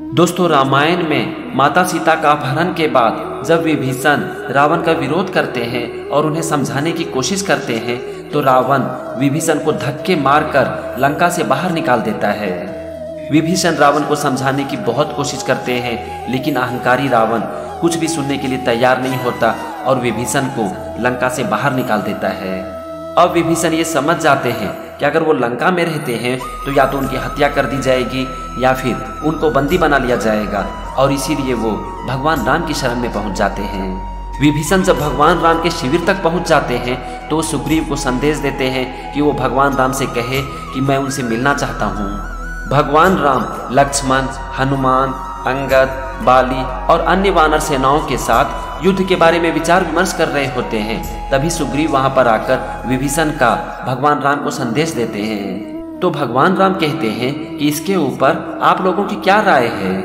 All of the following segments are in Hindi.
दोस्तों, रामायण में माता सीता का अपहरण के बाद जब विभीषण रावण का विरोध करते हैं और उन्हें समझाने की कोशिश करते हैं तो रावण विभीषण को धक्के मारकर लंका से बाहर निकाल देता है। विभीषण रावण को समझाने की बहुत कोशिश करते हैं, लेकिन अहंकारी रावण कुछ भी सुनने के लिए तैयार नहीं होता और विभीषण को लंका से बाहर निकाल देता है। अब विभीषण ये समझ जाते हैं कि अगर वो लंका में रहते हैं तो या तो उनकी हत्या कर दी जाएगी या फिर उनको बंदी बना लिया जाएगा, और इसीलिए वो भगवान राम की शरण में पहुंच जाते हैं। विभीषण जब भगवान राम के शिविर तक पहुंच जाते हैं तो वो सुग्रीव को संदेश देते हैं कि वो भगवान राम से कहे कि मैं उनसे मिलना चाहता हूँ। भगवान राम लक्ष्मण, हनुमान, अंगद, बाली और अन्य वानर सेनाओं के साथ युद्ध के बारे में विचार विमर्श कर रहे होते हैं। तभी सुग्रीव वहां पर आकर विभीषण का भगवान राम को संदेश देते हैं। तो भगवान राम कहते हैं कि इसके ऊपर आप लोगों की क्या राय है।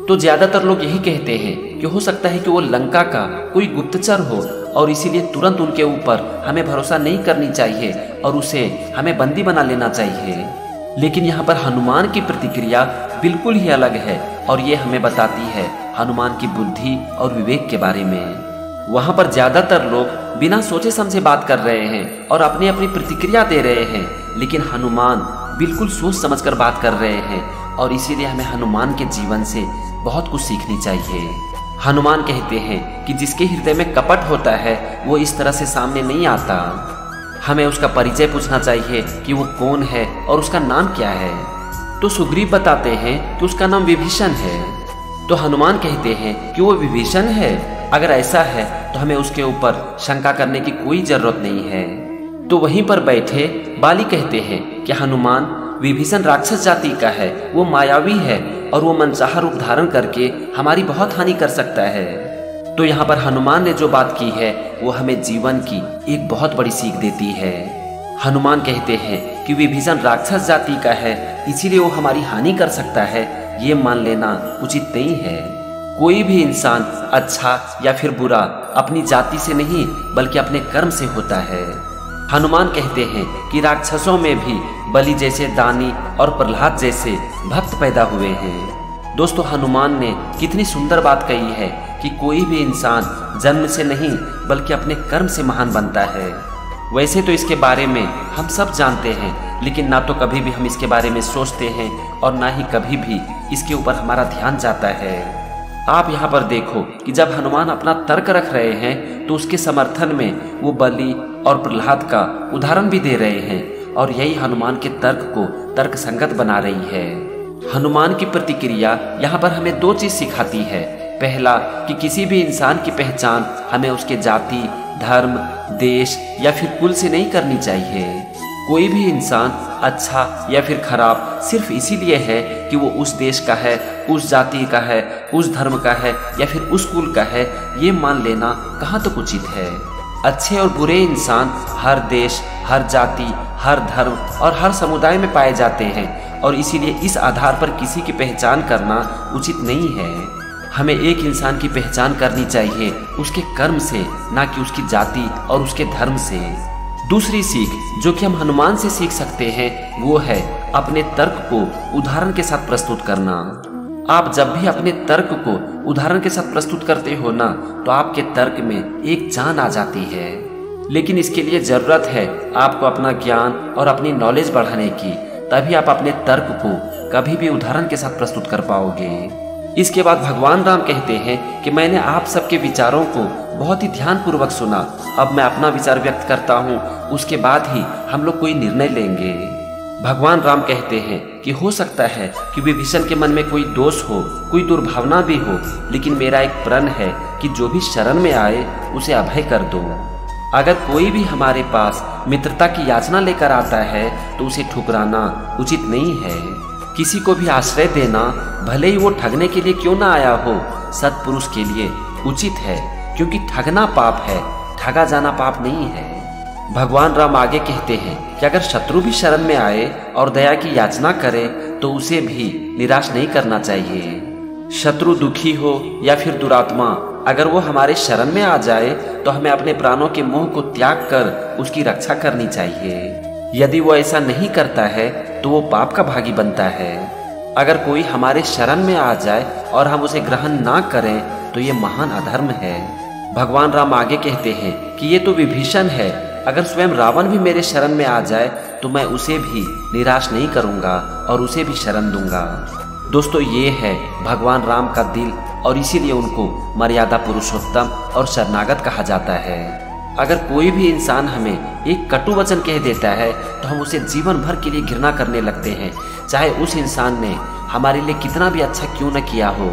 तो ज्यादातर लोग यही कहते हैं कि हो सकता है कि वो लंका का कोई गुप्तचर हो और इसीलिए तुरंत उनके ऊपर हमें भरोसा नहीं करनी चाहिए और उसे हमें बंदी बना लेना चाहिए। लेकिन यहाँ पर हनुमान की प्रतिक्रिया बिल्कुल ही अलग है और ये हमें बताती है हनुमान की बुद्धि और विवेक के बारे में। वहाँ पर ज्यादातर लोग बिना सोचे समझे बात कर रहे हैं और अपनी अपनी प्रतिक्रिया दे रहे हैं, लेकिन हनुमान बिल्कुल सोच समझकर बात कर रहे हैं और इसीलिए हमें हनुमान के जीवन से बहुत कुछ सीखनी चाहिए। हनुमान कहते हैं कि जिसके हृदय में कपट होता है वो इस तरह से सामने नहीं आता। हमें उसका परिचय पूछना चाहिए कि वो कौन है और उसका नाम क्या है। तो सुग्रीव बताते हैं कि उसका नाम विभीषण है। तो हनुमान कहते हैं कि वो विभीषण है। अगर ऐसा है तो हमें उसके ऊपर शंका करने की कोई जरूरत नहीं है। तो वहीं पर बैठे बाली कहते हैं कि हनुमान, विभीषण राक्षस जाति का है, वो मायावी है और वो मनचाहा रूप धारण करके हमारी बहुत हानि कर सकता है। तो यहाँ पर हनुमान ने जो बात की है वो हमें जीवन की एक बहुत बड़ी सीख देती है। हनुमान कहते हैं कि विभीषण राक्षस जाति का है, इसीलिए वो हमारी हानि कर सकता है, ये मान लेना उचित नहीं है। कोई भी इंसान अच्छा या फिर बुरा अपनी जाति से नहीं बल्कि अपने कर्म से होता है। हनुमान कहते हैं कि राक्षसों में भी बलि जैसे दानी और प्रहलाद जैसे भक्त पैदा हुए हैं। दोस्तों, हनुमान ने कितनी सुंदर बात कही है कि कोई भी इंसान जन्म से नहीं बल्कि अपने कर्म से महान बनता है। वैसे तो इसके बारे में हम सब जानते हैं, लेकिन ना तो कभी भी हम इसके बारे में सोचते हैं और ना ही कभी भी इसके ऊपर हमारा ध्यान जाता है। आप यहाँ पर देखो कि जब हनुमान अपना तर्क रख रहे हैं तो उसके समर्थन में वो बलि और प्रहलाद का उदाहरण भी दे रहे हैं और यही हनुमान के तर्क को तर्क संगत बना रही है। हनुमान की प्रतिक्रिया यहाँ पर हमें दो चीज सिखाती है। पहला कि किसी भी इंसान की पहचान हमें उसके जाति, धर्म, देश या फिर कुल से नहीं करनी चाहिए। कोई भी इंसान अच्छा या फिर खराब सिर्फ इसीलिए है कि वो उस देश का है, उस जाति का है, उस धर्म का है या फिर उस कुल का है, ये मान लेना कहाँ तक उचित है। अच्छे और बुरे इंसान हर देश, हर जाति, हर धर्म और हर समुदाय में पाए जाते हैं और इसीलिए इस आधार पर किसी की पहचान करना उचित नहीं है। हमें एक इंसान की पहचान करनी चाहिए उसके कर्म से, ना कि उसकी जाति और उसके धर्म से। दूसरी सीख जो कि हम हनुमान से सीख सकते हैं वो है अपने तर्क को उदाहरण के साथ प्रस्तुत करना। आप जब भी अपने तर्क को उदाहरण के साथ प्रस्तुत करते हो ना, तो आपके तर्क में एक जान आ जाती है। लेकिन इसके लिए जरूरत है आपको अपना ज्ञान और अपनी नॉलेज बढ़ाने की, तभी आप अपने तर्क को कभी भी उदाहरण के साथ प्रस्तुत कर पाओगे। इसके बाद भगवान राम कहते हैं कि मैंने आप सबके विचारों को बहुत ही ध्यानपूर्वक सुना, अब मैं अपना विचार व्यक्त करता हूँ, उसके बाद ही हम लोग कोई निर्णय लेंगे। भगवान राम कहते हैं कि हो सकता है कि विभीषण के मन में कोई दोष हो, कोई दुर्भावना भी हो, लेकिन मेरा एक प्रण है कि जो भी शरण में आए उसे अभय कर दो। अगर कोई भी हमारे पास मित्रता की याचना लेकर आता है तो उसे ठुकराना उचित नहीं है। किसी को भी आश्रय देना, भले ही वो ठगने के लिए क्यों ना आया हो, सत्पुरुष के लिए उचित है, क्योंकि ठगना पाप है, ठगा जाना पाप नहीं है। भगवान राम आगे कहते हैं कि अगर शत्रु भी शरण में आए और दया की याचना करे तो उसे भी निराश नहीं करना चाहिए। शत्रु दुखी हो या फिर दुरात्मा, अगर वो हमारे शरण में आ जाए तो हमें अपने प्राणों के मोह को त्याग कर उसकी रक्षा करनी चाहिए। यदि वो ऐसा नहीं करता है तो वो पाप का भागी बनता है। अगर कोई हमारे शरण में आ जाए और हम उसे ग्रहण ना करें तो ये महान अधर्म है। भगवान राम आगे कहते हैं कि ये तो विभीषण है, अगर स्वयं रावण भी मेरे शरण में आ जाए तो मैं उसे भी निराश नहीं करूंगा और उसे भी शरण दूंगा। दोस्तों, ये है भगवान राम का दिल और इसीलिए उनको मर्यादा पुरुषोत्तम और शरणागत कहा जाता है। अगर कोई भी इंसान हमें एक कटु वचन कह देता है तो हम उसे जीवन भर के लिए घृणा करने लगते हैं, चाहे उस इंसान ने हमारे लिए कितना भी अच्छा क्यों न किया हो।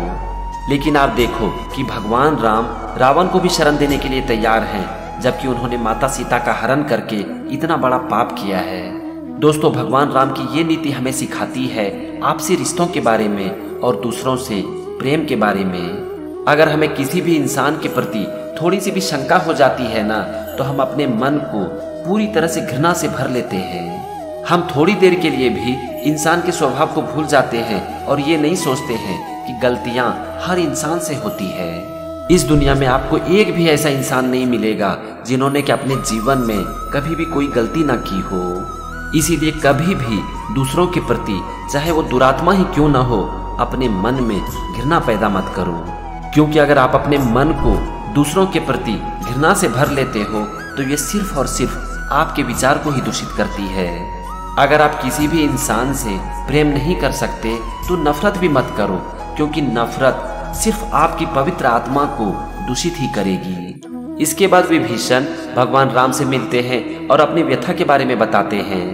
लेकिन आप देखो कि भगवान राम रावण को भी शरण देने के लिए तैयार हैं, जबकि उन्होंने माता सीता का हरण करके इतना बड़ा पाप किया है। दोस्तों, भगवान राम की ये नीति हमें सिखाती है आपसी रिश्तों के बारे में और दूसरों से प्रेम के बारे में। अगर हमें किसी भी इंसान के प्रति थोड़ी सी भी शंका हो जाती है ना, तो हम अपने मन को पूरी तरह से घृणा से भर लेते हैं। हम थोड़ी देर के लिए भी इंसान के स्वभाव को भूल जाते हैं और ये नहीं सोचते हैं कि गलतियां हर इंसान से होती है। इस दुनिया में आपको एक भी ऐसा इंसान नहीं मिलेगा जिन्होंने कि अपने जीवन में कभी भी कोई गलती ना की हो। इसीलिए कभी भी दूसरों के प्रति, चाहे वो दुरात्मा ही क्यों ना हो, अपने मन में घृणा पैदा मत करो, क्योंकि अगर आप अपने मन को दूसरों के प्रति घृणा से भर लेते हो तो ये सिर्फ और सिर्फ आपके विचार को ही दूषित करती है। अगर आप किसी भी इंसान से प्रेम नहीं कर सकते तो नफरत भी मत करो, क्योंकि नफरत सिर्फ आपकी पवित्र आत्मा को दूषित ही करेगी। इसके बाद विभीषण भगवान राम से मिलते हैं और अपनी व्यथा के बारे में बताते हैं।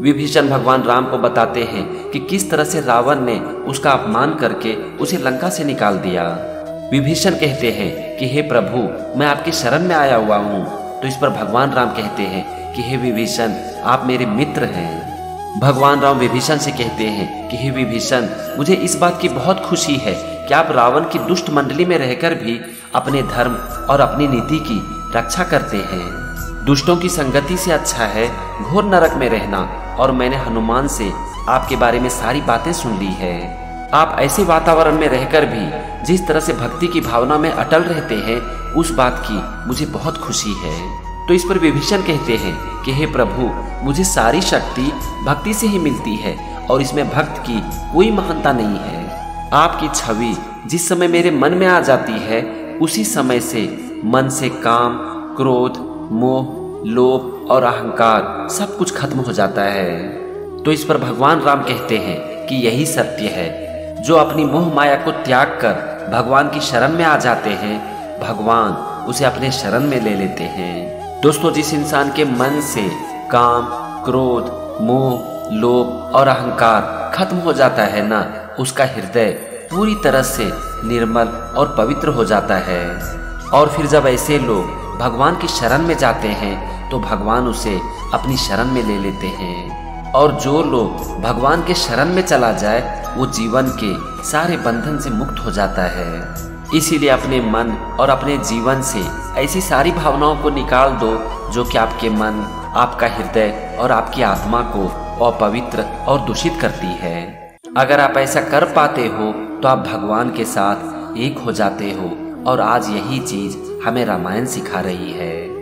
विभीषण भगवान राम को बताते हैं कि किस तरह से रावण ने उसका अपमान करके उसे लंका से निकाल दिया। विभीषण कहते हैं कि हे प्रभु, मैं आपकी शरण में आया हुआ हूँ। तो इस पर भगवान राम कहते हैं कि हे विभीषण, आप मेरे मित्र हैं। भगवान राम विभीषण से कहते हैं कि हे विभीषण, मुझे इस बात की बहुत खुशी है कि आप रावण की दुष्ट मंडली में रहकर भी अपने धर्म और अपनी नीति की रक्षा करते हैं। दुष्टों की संगति से अच्छा है घोर नरक में रहना, और मैंने हनुमान से आपके बारे में सारी बातें सुन ली है। आप ऐसे वातावरण में रहकर भी जिस तरह से भक्ति की भावना में अटल रहते हैं, उस बात की मुझे बहुत खुशी है। तो इस पर विभीषण कहते हैं कि हे प्रभु, मुझे सारी शक्ति भक्ति से ही मिलती है और इसमें भक्त की कोई महानता नहीं है। आपकी छवि जिस समय मेरे मन में आ जाती है, उसी समय से मन से काम, क्रोध, मोह, लोभ और अहंकार सब कुछ खत्म हो जाता है। तो इस पर भगवान राम कहते हैं कि यही सत्य है। जो अपनी मोह माया को त्याग कर भगवान की शरण में आ जाते हैं, भगवान उसे अपने शरण में ले लेते हैं। दोस्तों, जिस इंसान के मन से काम, क्रोध, मोह, लोभ और अहंकार खत्म हो जाता है ना, उसका हृदय पूरी तरह से निर्मल और पवित्र हो जाता है। और फिर जब ऐसे लोग भगवान की शरण में जाते हैं तो भगवान उसे अपनी शरण में ले लेते हैं। और जो लोग भगवान के शरण में चला जाए, वो जीवन के सारे बंधन से मुक्त हो जाता है। इसीलिए अपने मन और अपने जीवन से ऐसी सारी भावनाओं को निकाल दो जो कि आपके मन, आपका हृदय और आपकी आत्मा को अपवित्र और दूषित करती है। अगर आप ऐसा कर पाते हो तो आप भगवान के साथ एक हो जाते हो, और आज यही चीज हमें रामायण सिखा रही है।